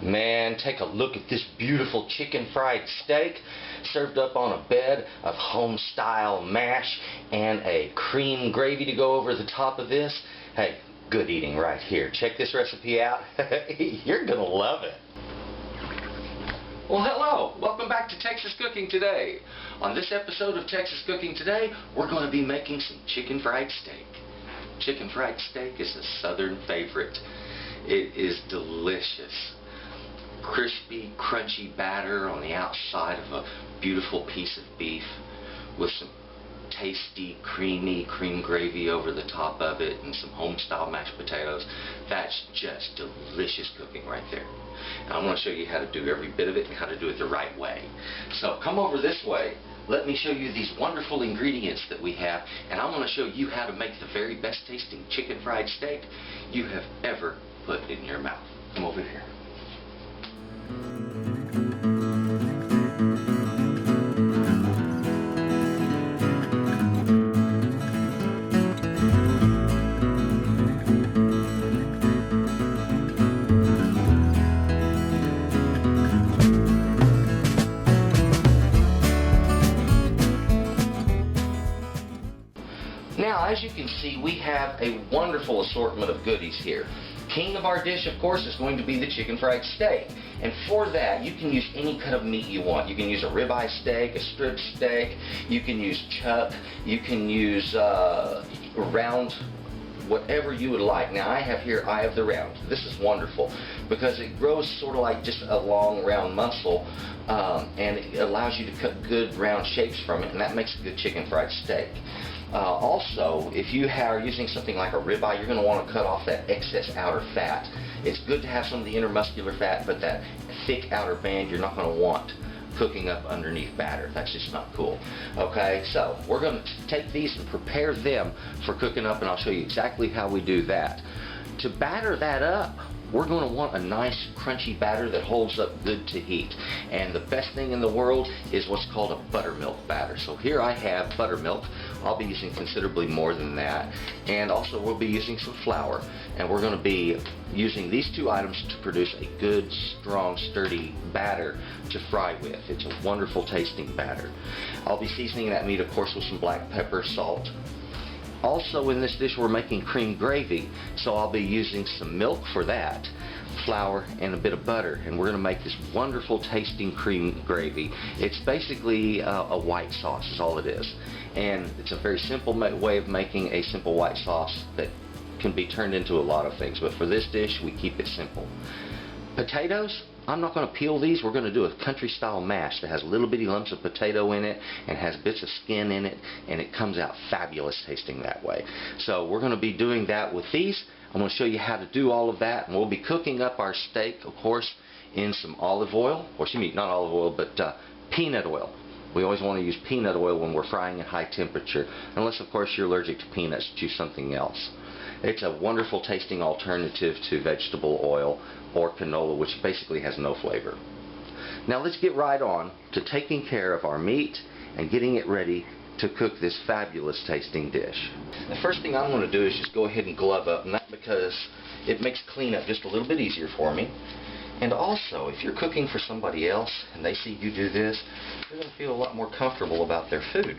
Man, take a look at this beautiful chicken fried steak served up on a bed of home-style mash and a cream gravy to go over the top of this. Hey, good eating right here. Check this recipe out. You're gonna love it. Well, hello. Welcome back to Texas Cooking Today. On this episode of Texas Cooking Today, we're going to be making some chicken fried steak. Chicken fried steak is a southern favorite. It is delicious. Crispy, crunchy batter on the outside of a beautiful piece of beef with some tasty, creamy cream gravy over the top of it and some home-style mashed potatoes. That's just delicious cooking right there. And I'm going to show you how to do every bit of it and how to do it the right way. So come over this way. Let me show you these wonderful ingredients that we have, and I'm going to show you how to make the very best tasting chicken fried steak you have ever put in your mouth. Come over here. Now, as you can see, we have a wonderful assortment of goodies here. King of our dish, of course, is going to be the chicken fried steak. And for that, you can use any cut of meat you want. You can use a ribeye steak, a strip steak, you can use chuck, you can use round, whatever you would like. Now, I have here eye of the round. This is wonderful because it grows sort of like just a long round muscle, and it allows you to cut good round shapes from it, and that makes a good chicken fried steak. Also, if you are using something like a ribeye, you're going to want to cut off that excess outer fat. It's good to have some of the intermuscular fat, but that thick outer band you're not going to want cooking up underneath batter. That's just not cool. Okay, so we're going to take these and prepare them for cooking up, and I'll show you exactly how we do that. To batter that up, we're going to want a nice crunchy batter that holds up good to heat. And the best thing in the world is what's called a buttermilk batter. So here I have buttermilk. I'll be using considerably more than that. And also we'll be using some flour. And we're going to be using these two items to produce a good, strong, sturdy batter to fry with. It's a wonderful tasting batter. I'll be seasoning that meat, of course, with some black pepper, salt. Also in this dish we're making cream gravy, so I'll be using some milk for that, flour, and a bit of butter, and we're going to make this wonderful tasting cream gravy. It's basically a white sauce is all it is, and it's a very simple way of making a simple white sauce that can be turned into a lot of things, but for this dish we keep it simple. Potatoes, I'm not going to peel these. We're going to do a country style mash that has little bitty lumps of potato in it and has bits of skin in it, and it comes out fabulous tasting that way. So we're going to be doing that with these. I'm going to show you how to do all of that, and we'll be cooking up our steak, of course, in some olive oil, or excuse me, not olive oil, but peanut oil. We always want to use peanut oil when we're frying at high temperature, unless of course you're allergic to peanuts, choose something else. It's a wonderful tasting alternative to vegetable oil or canola, which basically has no flavor. Now let's get right on to taking care of our meat and getting it ready to cook this fabulous tasting dish. The first thing I'm going to do is just go ahead and glove up, and that's because it makes cleanup just a little bit easier for me. And also, if you're cooking for somebody else and they see you do this, they're going to feel a lot more comfortable about their food.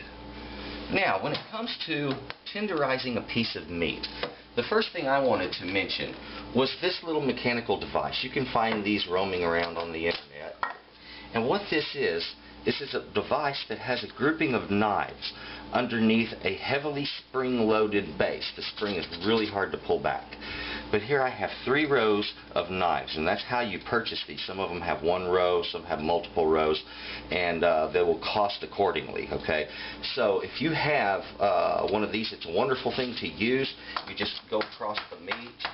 Now, when it comes to tenderizing a piece of meat, the first thing I wanted to mention was this little mechanical device. You can find these roaming around on the internet. And what this is a device that has a grouping of knives underneath a heavily spring-loaded base. The spring is really hard to pull back. But here I have 3 rows of knives, and that's how you purchase these. Some of them have 1 row, some have multiple rows, and they will cost accordingly, okay? So if you have one of these, it's a wonderful thing to use. You just go across the meat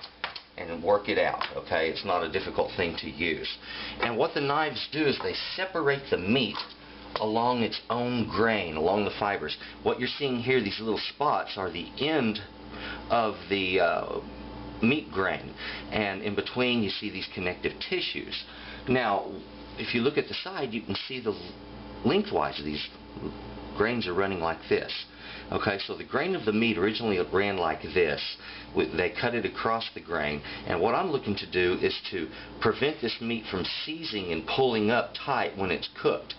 and work it out, okay? It's not a difficult thing to use. And what the knives do is they separate the meat along its own grain, along the fibers. What you're seeing here, these little spots, are the end of the meat grain, and in between you see these connective tissues. Now, if you look at the side, you can see the lengthwise of these grains are running like this. Okay, so the grain of the meat originally ran like this. They cut it across the grain, and what I'm looking to do is to prevent this meat from seizing and pulling up tight when it's cooked.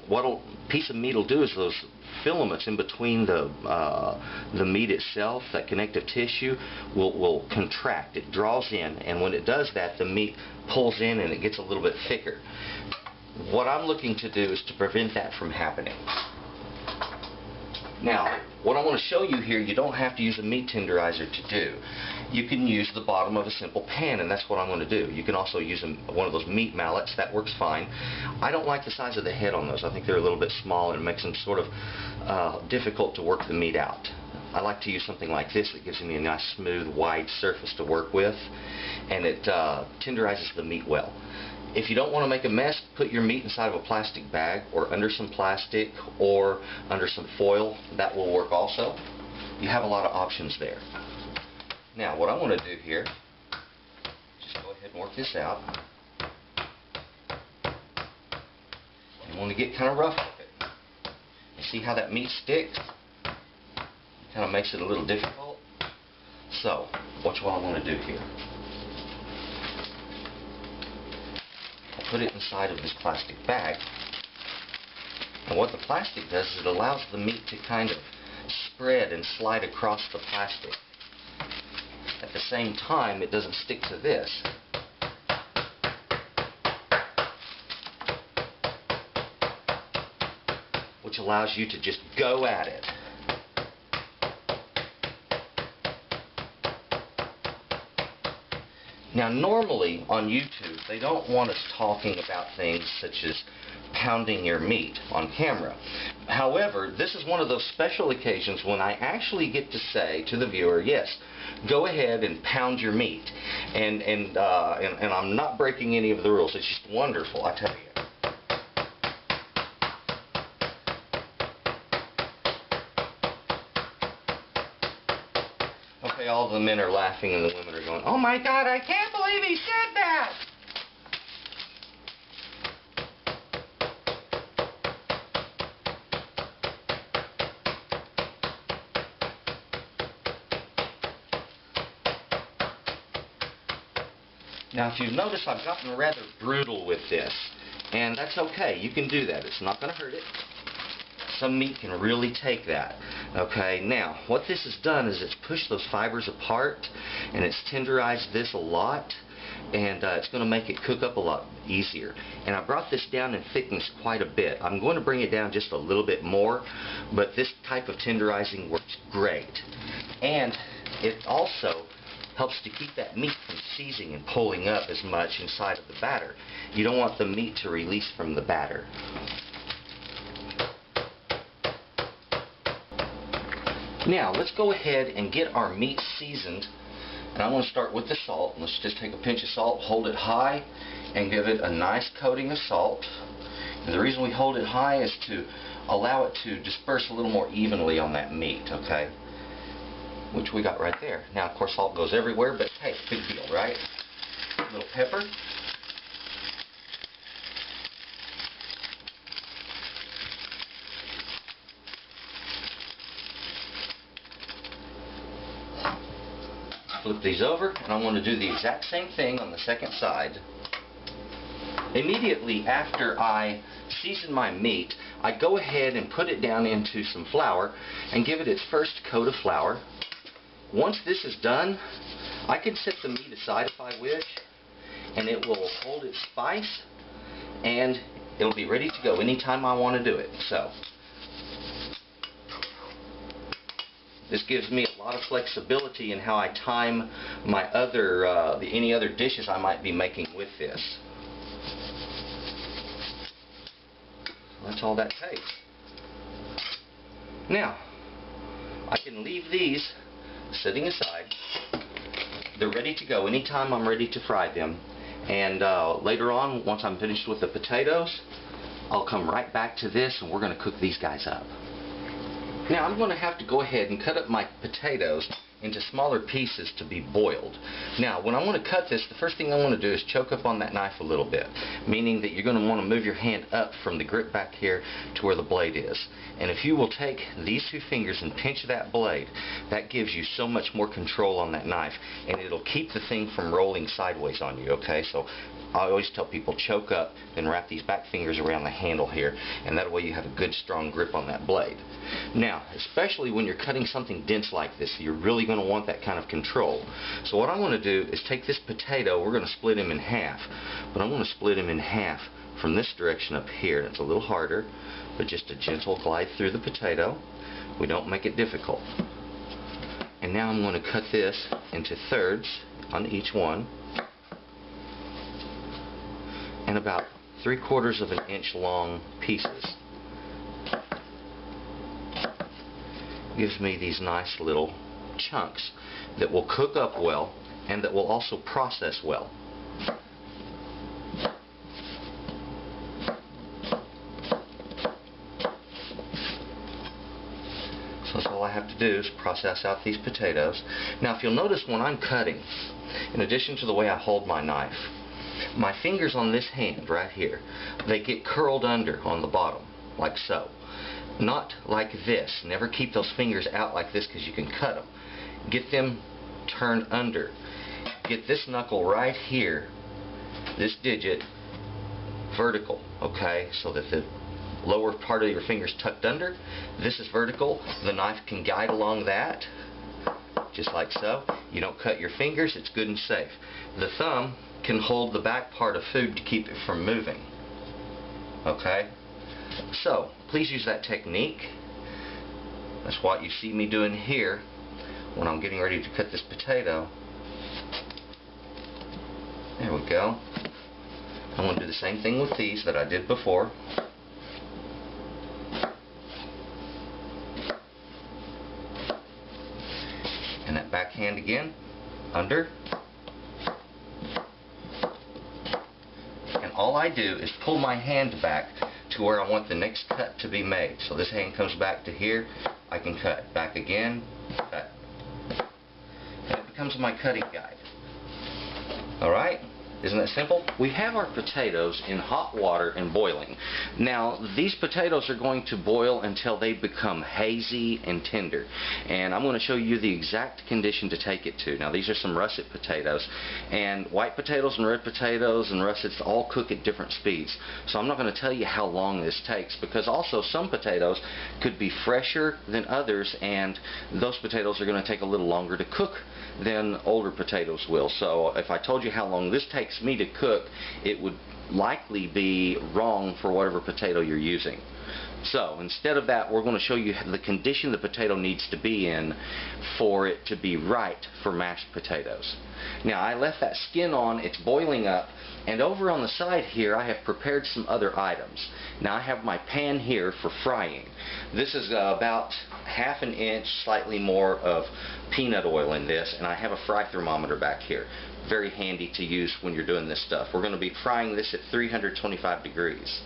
What a piece of meat will do is those filaments in between the meat itself, that connective tissue, will contract. It draws in, and when it does that, the meat pulls in and it gets a little bit thicker. What I'm looking to do is to prevent that from happening. Now, what I want to show you here, you don't have to use a meat tenderizer to do. You can use the bottom of a simple pan, and that's what I'm going to do. You can also use one of those meat mallets. That works fine. I don't like the size of the head on those. I think they're a little bit small, and it makes them sort of difficult to work the meat out. I like to use something like this that gives me a nice, smooth, wide surface to work with, and it tenderizes the meat well. If you don't want to make a mess, put your meat inside of a plastic bag or under some plastic or under some foil. That will work also. You have a lot of options there. Now, what I want to do here, just go ahead and work this out. You want to get kind of rough with it. You see how that meat sticks? It kind of makes it a little difficult. So, watch what I want to do here. Put it inside of this plastic bag, and what the plastic does is it allows the meat to kind of spread and slide across the plastic. At the same time, it doesn't stick to this. Which allows you to just go at it. Now, normally on YouTube, they don't want us talking about things such as pounding your meat on camera. However, this is one of those special occasions when I actually get to say to the viewer, yes, go ahead and pound your meat. And I'm not breaking any of the rules. It's just wonderful, I tell you. Okay, all the men are laughing and the women are going, oh my God, I can't believe he said that! Now, if you've noticed, I've gotten rather brutal with this, and that's okay. You can do that. It's not going to hurt it. Some meat can really take that. Okay, now, what this has done is it's pushed those fibers apart, and it's tenderized this a lot, and it's going to make it cook up a lot easier. And I brought this down in thickness quite a bit. I'm going to bring it down just a little bit more, but this type of tenderizing works great. And it also helps to keep that meat from seizing and pulling up as much inside of the batter. You don't want the meat to release from the batter. Now, let's go ahead and get our meat seasoned. And I'm going to start with the salt. Let's just take a pinch of salt, hold it high, and give it a nice coating of salt. And the reason we hold it high is to allow it to disperse a little more evenly on that meat, okay? Which we got right there. Now, of course, salt goes everywhere, but hey, big deal, right? A little pepper. Flip these over, and I'm going to do the exact same thing on the second side. Immediately after I season my meat, I go ahead and put it down into some flour and give it its first coat of flour. Once this is done, I can set the meat aside if I wish, and it will hold its spice, and it'll be ready to go anytime I want to do it. So, this gives me a lot of flexibility in how I time my any other dishes I might be making with this. That's all that takes. Now, I can leave these sitting aside. They're ready to go anytime I'm ready to fry them. And later on, once I'm finished with the potatoes, I'll come right back to this and we're going to cook these guys up. Now, I'm going to have to go ahead and cut up my potatoes into smaller pieces to be boiled. Now, when I want to cut this, the first thing I want to do is choke up on that knife a little bit, meaning that you're going to want to move your hand up from the grip back here to where the blade is. And if you will take these two fingers and pinch that blade, that gives you so much more control on that knife, and it'll keep the thing from rolling sideways on you, okay? So I always tell people, choke up, then wrap these back fingers around the handle here, and that way you have a good strong grip on that blade. Now, especially when you're cutting something dense like this, you're really going to want that kind of control. So what I want to do is take this potato, we're going to split him in half, but I'm going to split him in half from this direction up here. That's a little harder, but just a gentle glide through the potato. We don't make it difficult. And now I'm going to cut this into thirds on each one, and about 3/4 of an inch long pieces. Gives me these nice little chunks that will cook up well and that will also process well. So that's all I have to do is process out these potatoes. Now, if you'll notice when I'm cutting, in addition to the way I hold my knife, my fingers on this hand right here, they get curled under on the bottom, like so. Not like this. Never keep those fingers out like this because you can cut them. Get them turned under. Get this knuckle right here, this digit, vertical, okay? So that the lower part of your finger's tucked under. This is vertical. The knife can guide along that, just like so. You don't cut your fingers, it's good and safe. The thumb can hold the back part of food to keep it from moving. Okay? So, please use that technique. That's what you see me doing here when I'm getting ready to cut this potato. There we go. I'm going to do the same thing with these that I did before. And that back hand again, under. And all I do is pull my hand back to where I want the next cut to be made. So this hand comes back to here, I can cut. Back again, cut. And it becomes my cutting guide. Alright? Isn't that simple? We have our potatoes in hot water and boiling. Now, these potatoes are going to boil until they become hazy and tender. And I'm going to show you the exact condition to take it to. Now, these are some russet potatoes. And white potatoes and red potatoes and russets all cook at different speeds. So I'm not going to tell you how long this takes, because also some potatoes could be fresher than others, and those potatoes are going to take a little longer to cook than older potatoes will. So if I told you how long this takes me to cook, it would likely be wrong for whatever potato you're using. So instead of that, we're going to show you the condition the potato needs to be in for it to be right for mashed potatoes. Now, I left that skin on, it's boiling up, and over on the side here I have prepared some other items. Now, I have my pan here for frying. This is about 1/2 inch, slightly more, of peanut oil in this, and I have a fry thermometer back here. Very handy to use when you're doing this stuff. We're going to be frying this at 325 degrees.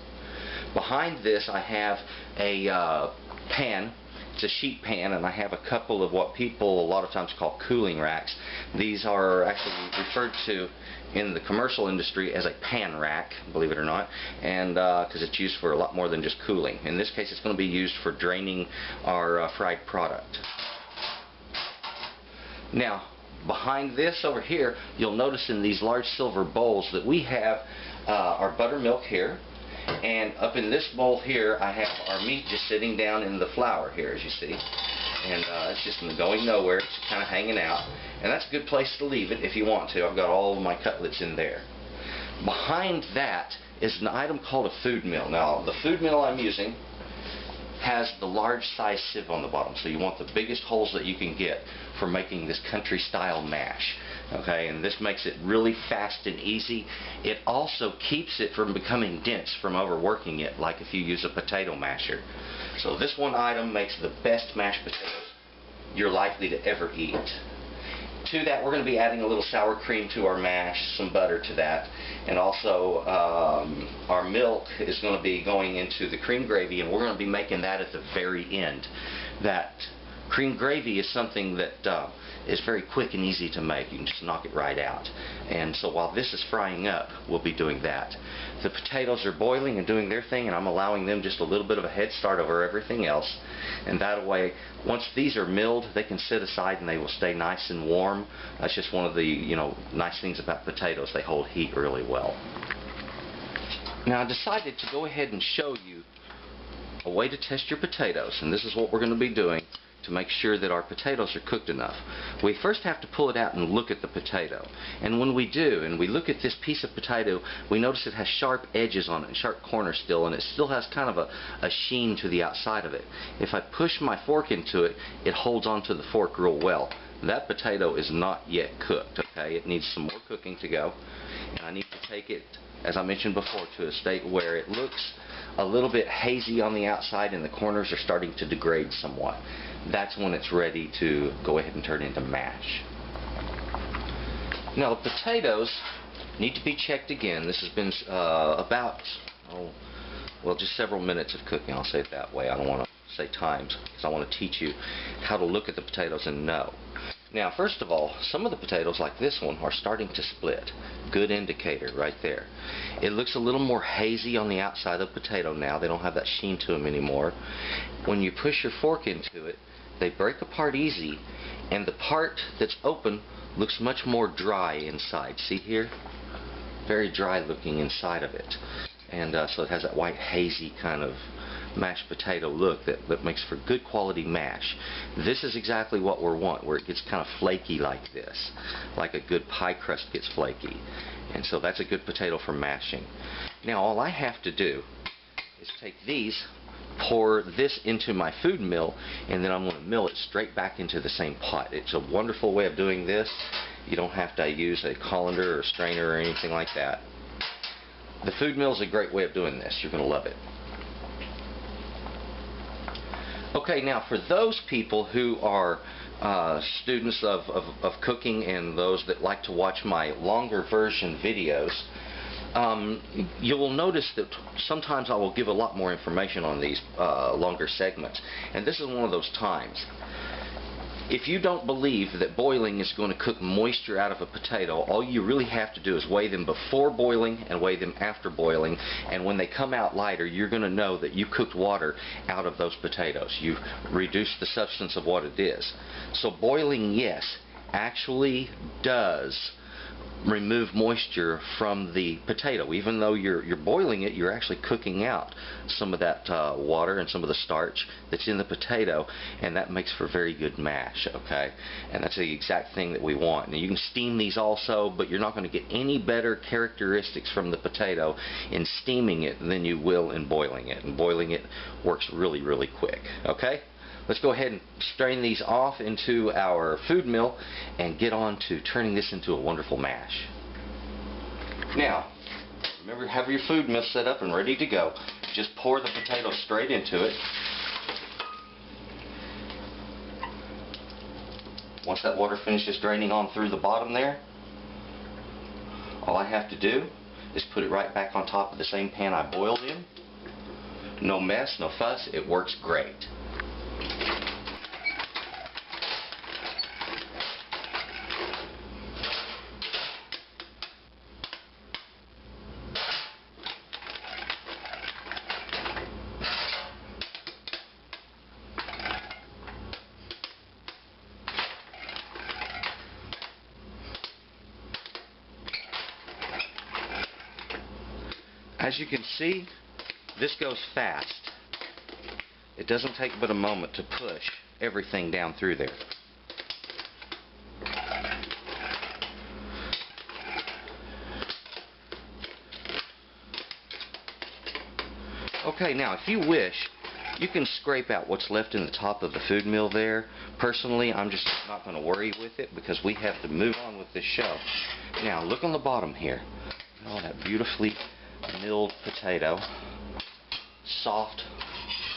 Behind this I have a pan. It's a sheet pan, and I have a couple of what people a lot of times call cooling racks. These are actually referred to in the commercial industry as a pan rack, believe it or not, and because it's used for a lot more than just cooling. In this case, it's going to be used for draining our fried product. Now, behind this over here, you'll notice in these large silver bowls that we have our buttermilk here. And up in this bowl here, I have our meat just sitting down in the flour here, as you see. And it's just going nowhere. It's kind of hanging out. And that's a good place to leave it if you want to. I've got all of my cutlets in there. Behind that is an item called a food mill. Now, the food mill I'm using has the large size sieve on the bottom. So you want the biggest holes that you can get for making this country style mash. Okay, and this makes it really fast and easy. It also keeps it from becoming dense from overworking it, like if you use a potato masher. So this one item makes the best mashed potatoes you're likely to ever eat. To that, we're going to be adding a little sour cream to our mash, some butter to that, and also our milk is going to be going into the cream gravy, and we're going to be making that at the very end. That cream gravy is something that is very quick and easy to make. You can just knock it right out. And so while this is frying up, we'll be doing that. The potatoes are boiling and doing their thing, and I'm allowing them just a little bit of a head start over everything else. And that way, once these are milled, they can sit aside and they will stay nice and warm. That's just one of the nice things about potatoes. They hold heat really well. Now I decided to go ahead and show you a way to test your potatoes, and this is what we're going to be doing to make sure that our potatoes are cooked enough. We first have to pull it out and look at the potato. And when we do, and we look at this piece of potato, we notice it has sharp edges on it, and sharp corners still, and it still has kind of a sheen to the outside of it. If I push my fork into it, it holds onto the fork real well. That potato is not yet cooked, okay? It needs some more cooking to go. And I need to take it, as I mentioned before, to a state where it looks a little bit hazy on the outside and the corners are starting to degrade somewhat. That's when it's ready to go ahead and turn into mash. Now the potatoes need to be checked again. This has been just several minutes of cooking. I'll say it that way. I don't want to say times, because I want to teach you how to look at the potatoes and know. Now, first of all, some of the potatoes, like this one, are starting to split. Good indicator right there. It looks a little more hazy on the outside of the potato now. They don't have that sheen to them anymore. When you push your fork into it, they break apart easy, and the part that's open looks much more dry inside. See here? Very dry looking inside of it. And so it has that white hazy kind of mashed potato look that makes for good quality mash. This is exactly what we want, where it gets kind of flaky like this, like a good pie crust gets flaky. And so that's a good potato for mashing. Now all I have to do is take these, pour this into my food mill, and then I'm going to mill it straight back into the same pot. It's a wonderful way of doing this. You don't have to use a colander or strainer or anything like that. The food mill is a great way of doing this. You're going to love it. Okay, now for those people who are students of cooking and those that like to watch my longer version videos, you will notice that sometimes I will give a lot more information on these longer segments, and this is one of those times. If you don't believe that boiling is going to cook moisture out of a potato, all you really have to do is weigh them before boiling and weigh them after boiling, and when they come out lighter, you're going to know that you cooked water out of those potatoes. You've reduced the substance of what it is. So boiling, yes, actually does remove moisture from the potato. Even though you're boiling it, you're actually cooking out some of that water and some of the starch that's in the potato, and that makes for very good mash, okay? And that's the exact thing that we want. Now you can steam these also, but you're not going to get any better characteristics from the potato in steaming it than you will in boiling it. And boiling it works really, really quick, okay? Let's go ahead and strain these off into our food mill and get on to turning this into a wonderful mash. Now, remember, have your food mill set up and ready to go. Just pour the potato straight into it. Once that water finishes draining on through the bottom there, all I have to do is put it right back on top of the same pan I boiled in. No mess, no fuss, it works great. As you can see, this goes fast. It doesn't take but a moment to push everything down through there. Okay, now if you wish, you can scrape out what's left in the top of the food mill there. Personally, I'm just not going to worry with it because we have to move on with this show. Now, look on the bottom here. Oh, that beautifully milled potato. Soft,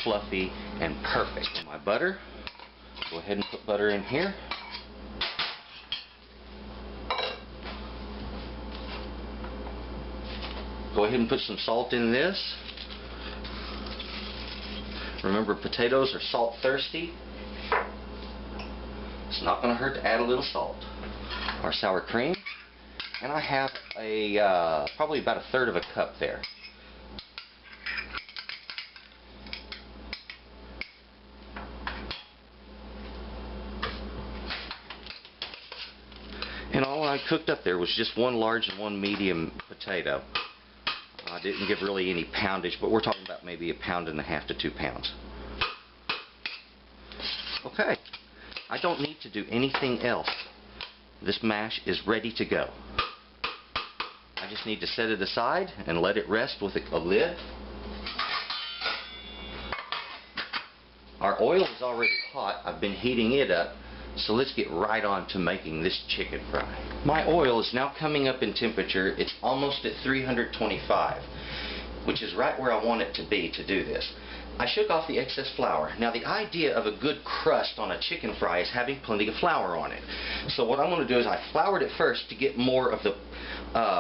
fluffy, and perfect. My butter. Go ahead and put butter in here. Go ahead and put some salt in this. Remember, potatoes are salt thirsty. It's not going to hurt to add a little salt. Our sour cream. And I have a probably about 1/3 of a cup there. And all I cooked up there was just 1 large and 1 medium potato. I didn't give really any poundage, but we're talking about maybe 1.5 pounds to 2 pounds. Okay, I don't need to do anything else. This mash is ready to go. I just need to set it aside and let it rest with a lid. Our oil is already hot. I've been heating it up. So let's get right on to making this chicken fry. My oil is now coming up in temperature. It's almost at 325, which is right where I want it to be to do this. I shook off the excess flour. Now the idea of a good crust on a chicken fry is having plenty of flour on it. So what I'm going to do is I floured it first to get more of the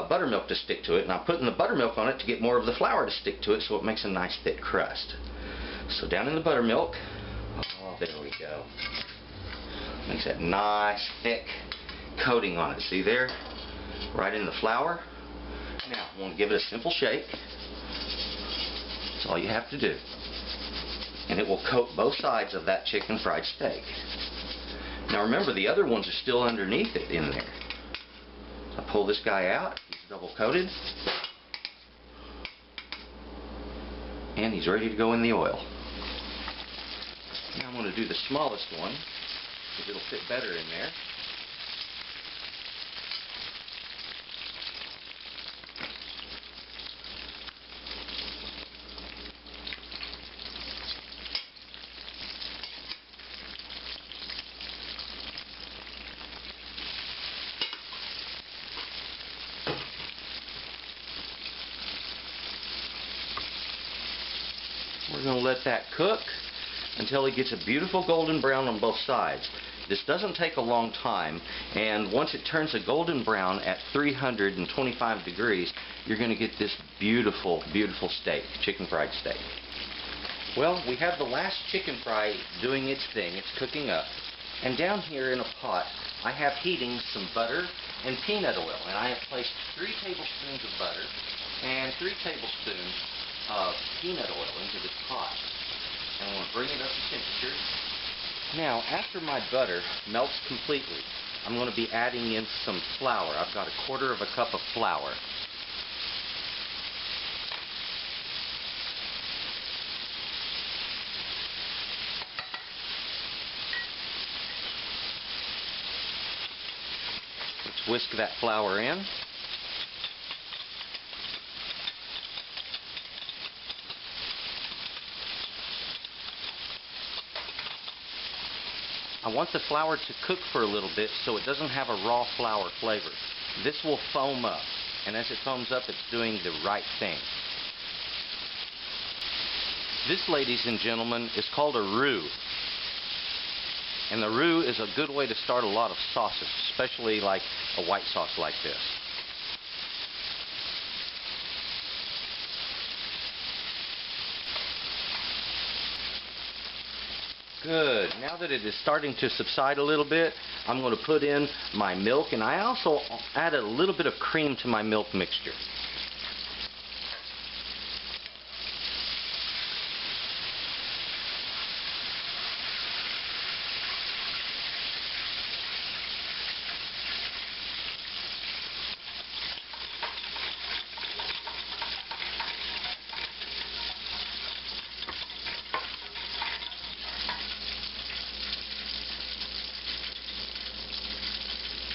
buttermilk to stick to it, and I'm putting the buttermilk on it to get more of the flour to stick to it, so it makes a nice thick crust. So down in the buttermilk, oh, there we go. Makes that nice thick coating on it. See there? Right in the flour. Now, I want to give it a simple shake. That's all you have to do. And it will coat both sides of that chicken fried steak. Now remember, the other ones are still underneath it in there. So I pull this guy out. He's double coated. And he's ready to go in the oil. Now I'm going to do the smallest one, because it'll fit better in there. We're going to let that cook until it gets a beautiful golden brown on both sides. This doesn't take a long time, and once it turns a golden brown at 325 degrees, you're going to get this beautiful, beautiful steak, chicken fried steak. Well, we have the last chicken fry doing its thing. It's cooking up. And down here in a pot, I have heating some butter and peanut oil. And I have placed 3 tablespoons of butter and 3 tablespoons of peanut oil into this pot. And I'm going to bring it up to temperature. Now, after my butter melts completely, I'm going to be adding in some flour. I've got 1/4 of a cup of flour. Let's whisk that flour in. I want the flour to cook for a little bit so it doesn't have a raw flour flavor. This will foam up, and as it foams up, it's doing the right thing. This, ladies and gentlemen, is called a roux. And the roux is a good way to start a lot of sauces, especially like a white sauce like this. Good. Now that it is starting to subside a little bit, I'm going to put in my milk, and I also added a little bit of cream to my milk mixture.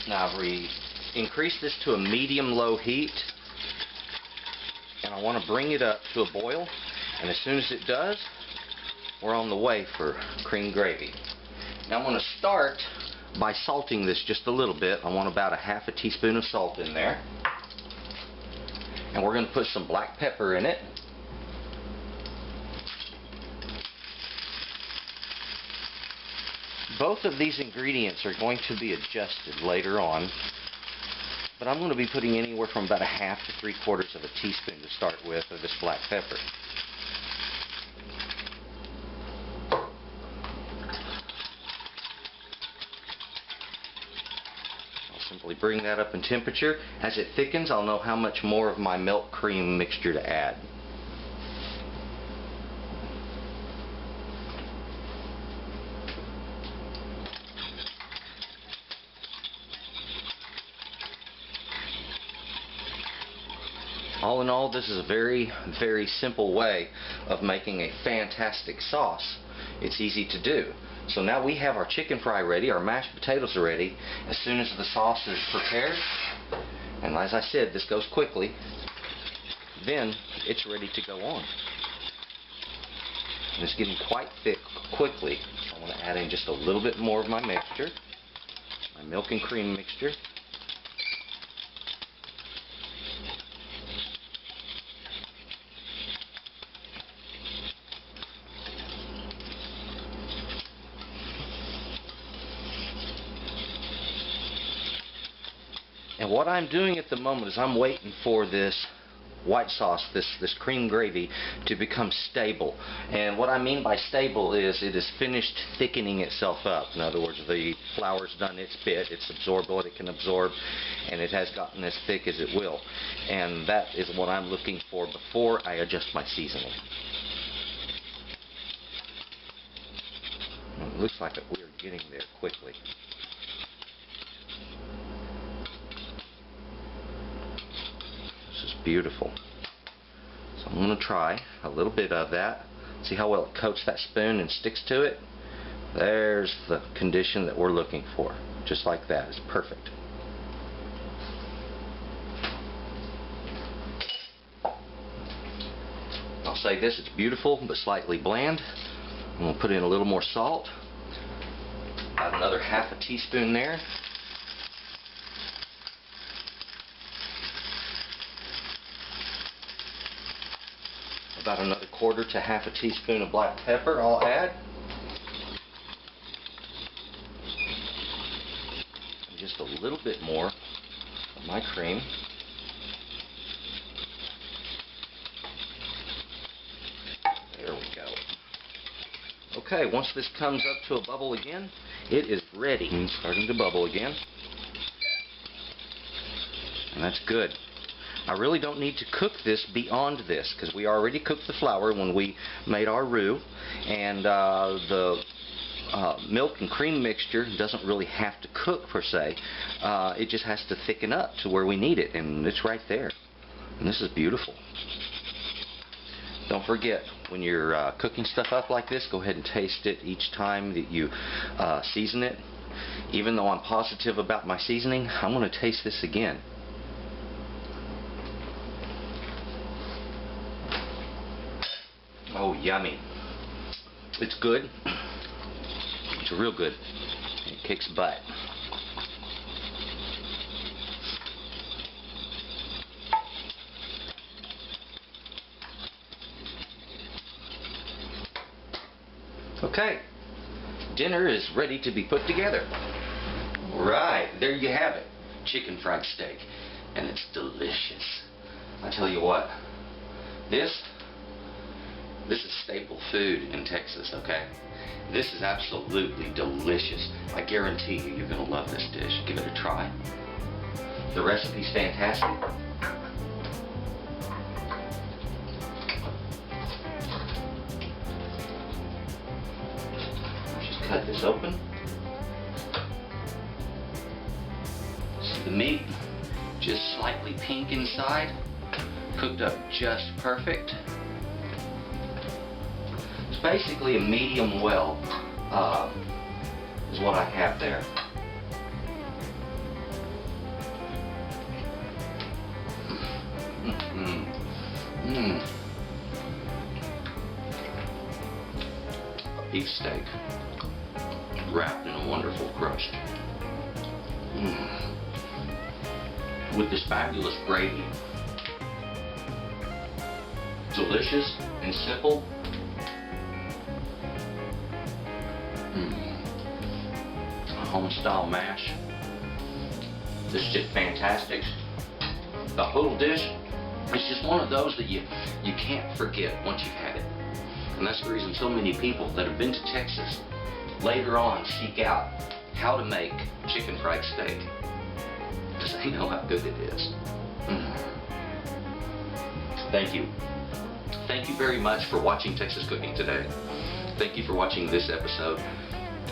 Now I've increased this to a medium-low heat, and I want to bring it up to a boil, and as soon as it does, we're on the way for cream gravy. Now I'm going to start by salting this just a little bit. I want about 1/2 teaspoon of salt in there, and we're going to put some black pepper in it. Both of these ingredients are going to be adjusted later on, but I'm going to be putting anywhere from about 1/2 to 3/4 of a teaspoon to start with of this black pepper. carefully bring that up in temperature. As it thickens, I'll know how much more of my milk cream mixture to add. All in all, this is a very, very simple way of making a fantastic sauce. It's easy to do. So now we have our chicken fry ready, our mashed potatoes are ready. As soon as the sauce is prepared, and as I said, this goes quickly, then it's ready to go on. And it's getting quite thick quickly. So I want to add in just a little bit more of my mixture, my milk and cream mixture. And what I'm doing at the moment is I'm waiting for this white sauce, this cream gravy, to become stable. And what I mean by stable is it is finished thickening itself up. In other words, the flour's done its bit, it's absorbed what it can absorb, and it has gotten as thick as it will. And that is what I'm looking for before I adjust my seasoning. It looks like we're getting there quickly. Beautiful. So I'm going to try a little bit of that. See how well it coats that spoon and sticks to it? There's the condition that we're looking for. Just like that. It's perfect. I'll say this, it's beautiful but slightly bland. I'm going to put in a little more salt. About another half a teaspoon there. About another quarter to half a teaspoon of black pepper I'll add. And just a little bit more of my cream. There we go. Okay, once this comes up to a bubble again, it is ready. And starting to bubble again. And that's good. I really don't need to cook this beyond this because we already cooked the flour when we made our roux, and the milk and cream mixture doesn't really have to cook per se. It just has to thicken up to where we need it, and it's right there. And this is beautiful. Don't forget, when you're cooking stuff up like this, go ahead and taste it each time that you season it. Even though I'm positive about my seasoning, I'm going to taste this again. Oh, yummy. It's good. It's real good. It kicks butt. Okay. Dinner is ready to be put together. Right, there you have it. Chicken fried steak. And it's delicious. I tell you what, this is staple food in Texas, okay? This is absolutely delicious. I guarantee you, you're going to love this dish. Give it a try. The recipe's fantastic. Just cut this open. See the meat? Just slightly pink inside. Cooked up just perfect. Basically a medium well is what I have there. A beef steak wrapped in a wonderful crust with this fabulous gravy. Delicious and simple. Home-style mash. This is just fantastic. The whole dish is just one of those that you can't forget once you've had it. And that's the reason so many people that have been to Texas later on seek out how to make chicken fried steak. because they know how good it is. Thank you. Thank you very much for watching Texas Cooking Today. Thank you for watching this episode.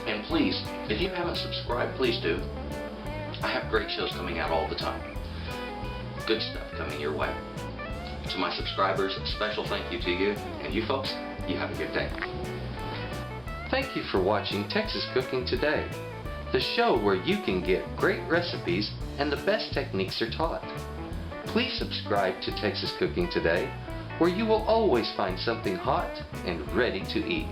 And please, if you haven't subscribed, please do. I have great shows coming out all the time. Good stuff coming your way. To my subscribers, a special thank you to you. And you folks, you have a good day. Thank you for watching Texas Cooking Today, the show where you can get great recipes and the best techniques are taught. Please subscribe to Texas Cooking Today, where you will always find something hot and ready to eat.